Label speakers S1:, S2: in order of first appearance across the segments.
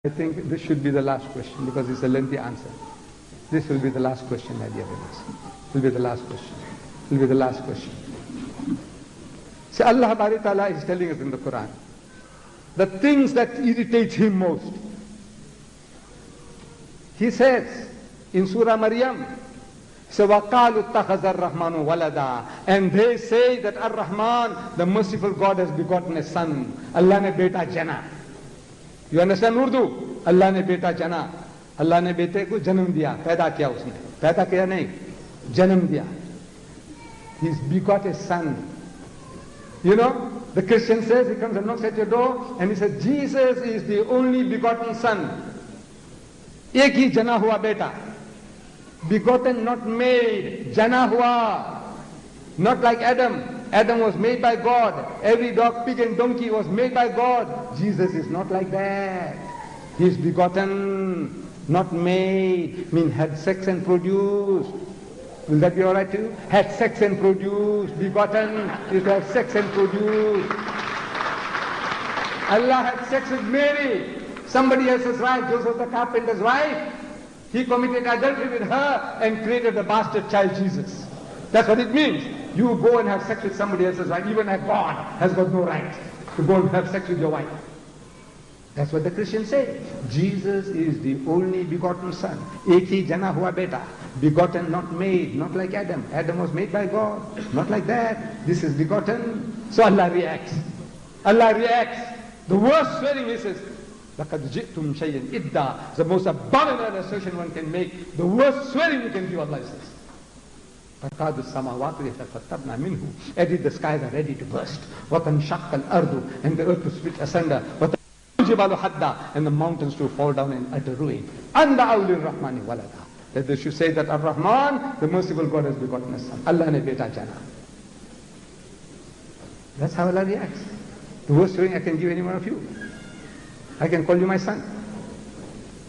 S1: I think this should be the last question because it's a lengthy answer. This will be the last question, my dear brothers. It will be the last question. It will be the last question. See, Allah Ta'ala is telling us in the Quran the things that irritate Him most. He says in Surah Maryam, so وَقَالُوا اتَّخَذَ الرَّحْمَنُ وَلَدًا, and they say that Ar-Rahman, the merciful God, has begotten a son. Allah ne beta jana. You understand Urdu? Allah ne beta jana. Allah ne bete ko janam diya, paida kiya usne. Paida kiya nahi, janam diya. He's begot a son. You know, the Christian says, he comes and knocks at your door and he says, Jesus is the only begotten son. Ek hi jana hua beta. Begotten, not made. Jana hua. Not like Adam. Adam was made by God. Every dog, pig and donkey was made by God. Jesus is not like that. He is begotten, not made. Means had sex and produced. Will that be alright to you? Had sex and produced. Begotten is to have sex and produced. Allah had sex with Mary. Somebody else's wife. Joseph the carpenter's wife. He committed adultery with her and created a bastard child, Jesus. That's what it means. You go and have sex with somebody else's wife. Even a God has got no right to go and have sex with your wife. That's what the Christians say. Jesus is the only begotten son. Ek hi jana hua beta. Begotten, not made, not like Adam. Adam was made by God. Not like that. This is begotten. So Allah reacts. Allah reacts. The worst swearing he says, لَقَدْ جِئْتُمْ شَيْءٍ إِدَّا. The most abominable assertion one can make. The worst swearing you can give, Allah says. تَكَادُ السَّمَاوَاتُ يَتَفَطَّرْنَ مِنْهُ. Indeed, the skies are ready to burst. وَتَنْشَقَّ الْأَرْضُ. And the earth to split asunder. وَتَنْجِبَالُ حَدَّا. And the mountains to fall down in utter ruin. أَنْ دَعَوْا لِلرَّحْمَنِ وَلَدًا. That they should say that Ar-Rahman, the merciful God, has begotten a son. Allah ne beta jana. That's how Allah reacts. The worst swearing I can give any one of you. I can call you my son.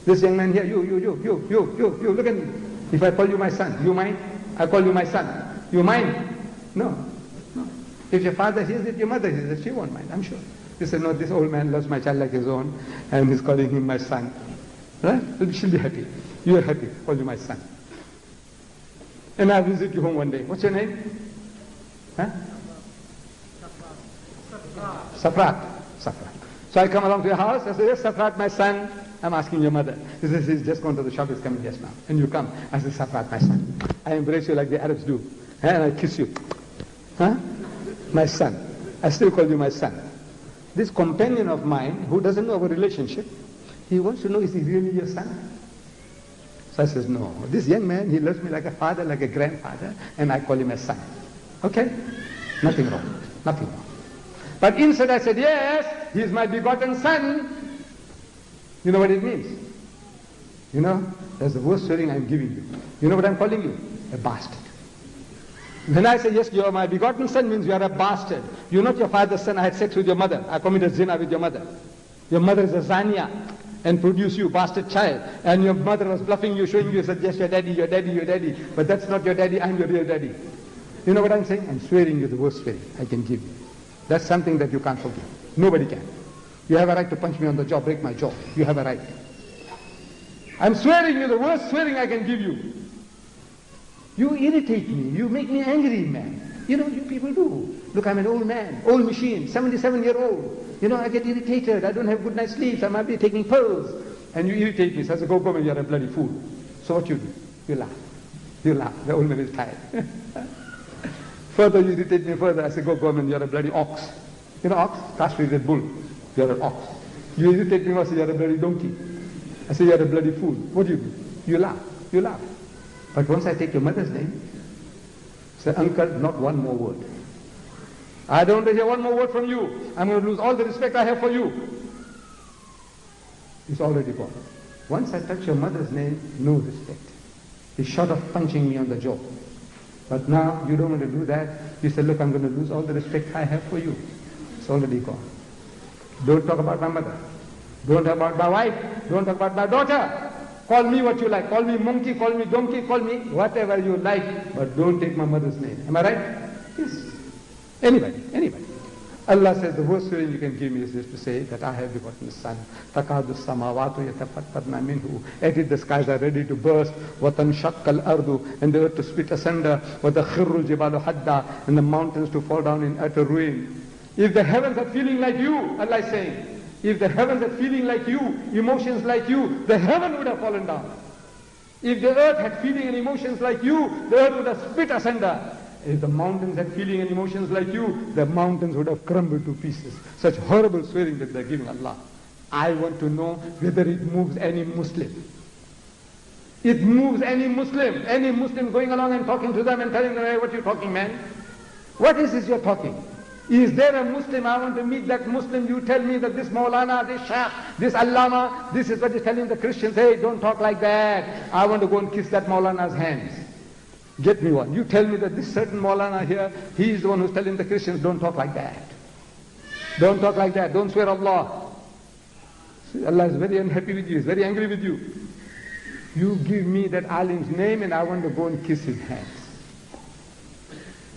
S1: This young man here, you, look at me. If I call you my son, you mind? I call you my son. You mind? No. If your father hears it, your mother hears it, she won't mind, I'm sure. You say, no, this old man loves my child like his own, and he's calling him my son. Right? She'll be happy. You are happy, call you my son. And I visit you home one day. What's your name? Huh? Safrat. So I come along to your house, I say, yes, Safrat, my son. I'm asking your mother. He says, he's just gone to the shop, he's coming just now. And you come. I say, Safrat, my son. I embrace you like the Arabs do. And I kiss you. Huh? My son. I still call you my son. This companion of mine, who doesn't know our relationship, he wants to know, is he really your son? So I says, no. This young man, he loves me like a father, like a grandfather, and I call him a son. Okay? Nothing wrong. Nothing wrong. But instead I said, yes, he is my begotten son. You know what it means? You know, that's the worst swearing I'm giving you. You know what I'm calling you? A bastard. When I say, yes, you are my begotten son, means you are a bastard. You're not your father's son. I had sex with your mother. I committed zina with your mother. Your mother is a zania and produced you, bastard child. And your mother was bluffing you, showing you, said, yes, your daddy. But that's not your daddy, I'm your real daddy. You know what I'm saying? I'm swearing you the worst swearing I can give you. That's something that you can't forgive. Nobody can. You have a right to punch me on the jaw, break my jaw. You have a right. I'm swearing you the worst swearing I can give you. You irritate me. You make me angry, man. You know, you people do. Look, I'm an old man, old machine, 77-year-old. You know, I get irritated. I don't have good night's sleep. I might be taking pills. And you irritate me. So I say, go, man, you're a bloody fool. So what you do? You laugh. You laugh. The old man is tired. Further, you irritate me further. I say, go, man, you're a bloody ox. You know ox? Castrated bull. You're an ox. You irritate me, I say, you're a bloody donkey. I say, you're a bloody fool. What do? You laugh. You laugh. But once I take your mother's name, say, uncle, not one more word. I don't want to hear one more word from you. I'm going to lose all the respect I have for you. It's already gone. Once I touch your mother's name, no respect. It's short of punching me on the jaw. But now you don't want to do that. You say, look, I'm going to lose all the respect I have for you. It's already gone. Don't talk about my mother. Don't talk about my wife. Don't talk about my daughter. Call me what you like. Call me monkey, call me donkey, call me whatever you like. But don't take my mother's name. Am I right? Yes. Anybody. Allah says the worst swearing you can give me is just to say that I have begotten the Son. Takadu samawatu yatafattarna minhu. Edit, the skies are ready to burst. Watanshaqqal ardu, and the earth to split asunder. Watakhirrul jibalu hadda, and the mountains to fall down in utter ruin. If the heavens are feeling like you, Allah is saying, if the heavens are feeling like you, emotions like you, the heaven would have fallen down. If the earth had feeling and emotions like you, the earth would have split asunder. If the mountains had feeling and emotions like you, the mountains would have crumbled to pieces. Such horrible swearing that they're giving Allah. I want to know whether it moves any Muslim. It moves any Muslim going along and talking to them and telling them, hey, what are you talking, man? What is this you're talking? Is there a Muslim? I want to meet that Muslim. You tell me that this Maulana, this Shaykh, this Allama, this is what he's telling the Christians. Hey, don't talk like that. I want to go and kiss that Maulana's hands. Get me one. You tell me that this certain Maulana here, he is the one who's telling the Christians, don't talk like that. Don't talk like that. Don't swear Allah. See, Allah is very unhappy with you. He's very angry with you. You give me that alim's name and I want to go and kiss his hands.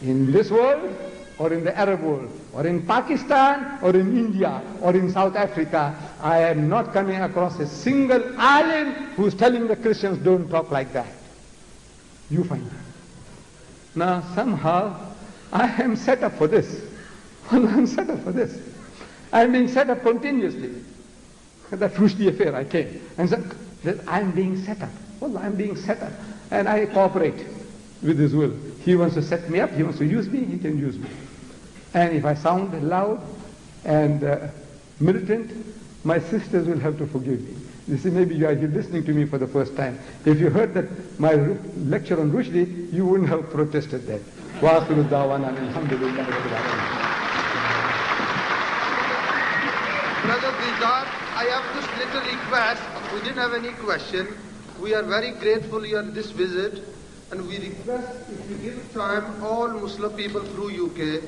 S1: In this world, or in the Arab world, or in Pakistan, or in India, or in South Africa, I am not coming across a single alim who's telling the Christians, don't talk like that. You find that. Now, somehow, I am set up for this. Well, I'm set up for this. I'm being set up continuously. That Rushdie affair, I came and said, I'm being set up. Well, I'm being set up. And I cooperate with his will. He wants to set me up, he wants to use me, he can use me. And if I sound loud and militant, my sisters will have to forgive me. You see, maybe you are listening to me for the first time. If you heard that my lecture on Rushdie, you wouldn't have protested then. Wa akhiru da'wana alhamdulillahi rabbil alamin.
S2: Brother Deedat, I have this little request. We didn't have any question. We are very grateful you are this visit, and we request if you give time, all Muslim people through UK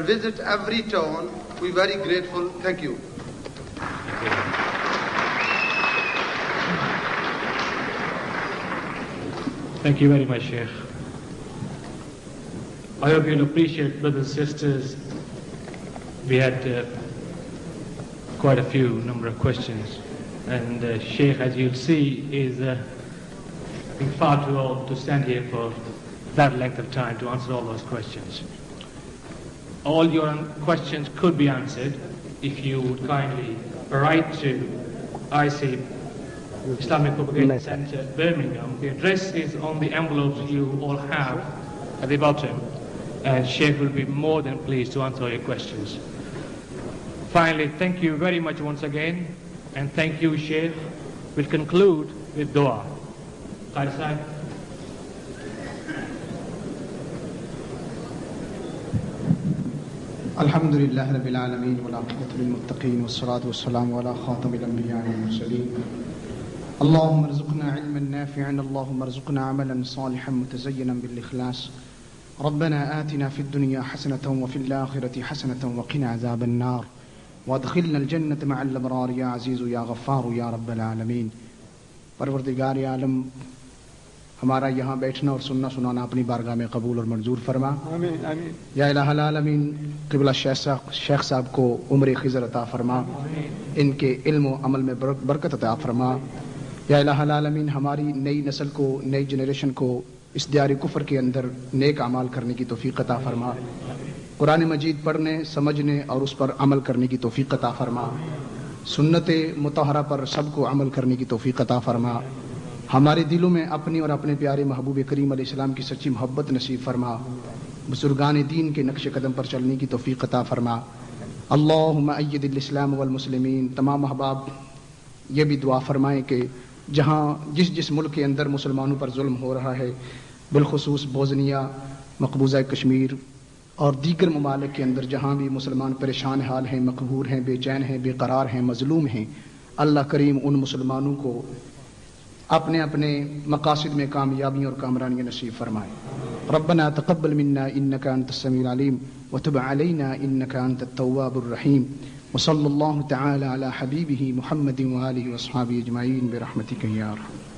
S2: visit every town. We're very grateful. Thank you.
S3: Thank you very much, Sheikh. I hope you'll appreciate, brothers and sisters, we had quite a number of questions. And Sheikh, as you'll see, is being far too old to stand here for that length of time to answer all those questions. All your questions could be answered if you would kindly write to IC Islamic Propaganda Center, Birmingham. The address is on the envelopes you all have at the bottom, and Sheikh will be more than pleased to answer your questions. Finally, thank you very much once again, and thank you, Sheikh. We'll conclude with dua. Qari Sahib.
S4: الحمد لله رب العالمين والعاقبة للمتقين والصلاة والسلام على خاتم الأنبياء والمرسلين اللهم ارزقنا علما نافعا اللهم ارزقنا عملا صالحا متزينا بالإخلاص ربنا آتنا في الدنيا حسنة وفي الآخرة حسنة وقنا عذاب النار وادخلنا الجنة مع الأبرار يا عزيز يا غفار يا رب العالمين. परवरदिगार आलम, हमारा यहाँ बैठना और सुनना सुनाना अपनी बारगाह में कबूल और मंजूर फरमा।
S1: आमीन आमीन।
S4: या इलाहुल आलमीन, क़िबला शेख साहब को उम्र खिज़र अता फरमा, इनके इल्म और अमल में बरकत अता फरमा। या इलाहुल आलमीन, हमारी नई नस्ल को, नई जनरेशन को इस दियार कुफ्र के अंदर नेक अमाल करने की तौफीक अता फरमा, कुरान मजीद पढ़ने, समझने और उस पर अमल करने की तौफीक अता फरमा, सुन्नते मुतहरा पर सबको अमल करने की तौफीक अता फरमा, हमारे दिलों में अपनी और अपने प्यारे महबूब करीम अलैहिस्सलाम की सच्ची मोहब्बत नसीब फरमा, बुजुर्गान दीन के नक्श कदम पर चलने की तौफीक अता फरमा। अल्लाहुम्मा अय्यिदिल इस्लाम वल मुस्लिमीन। तमाम अहबाब ये भी दुआ फरमाएं कि जहाँ जिस मुल्क के अंदर मुसलमानों पर जुल्म हो रहा है, बिलखुसूस बोस्निया, मकबूजा कश्मीर और दीगर ममालिक के अंदर जहाँ भी मुसलमान परेशान हाल हैं, मकहूर हैं, बेचैन हैं, बेकरार हैं, मजलूम हैं, अल्लाह करीम उन मुसलमानों को अपने अपने मकासद में कामयाबी और कामरानियाँ नसीब फरमाए। रब्बना तक़ब्बल मिन्ना इन्नका अंतस समीउल अलीम व तुब अलैना इन्नका अंतत तव्वाबुर रहीम व सल्लल्लाहु तआला अला हबीबिही मुहम्मदिन व आलिहि व अस्हाबिही अजमईन बिरहमतिका या अरहम।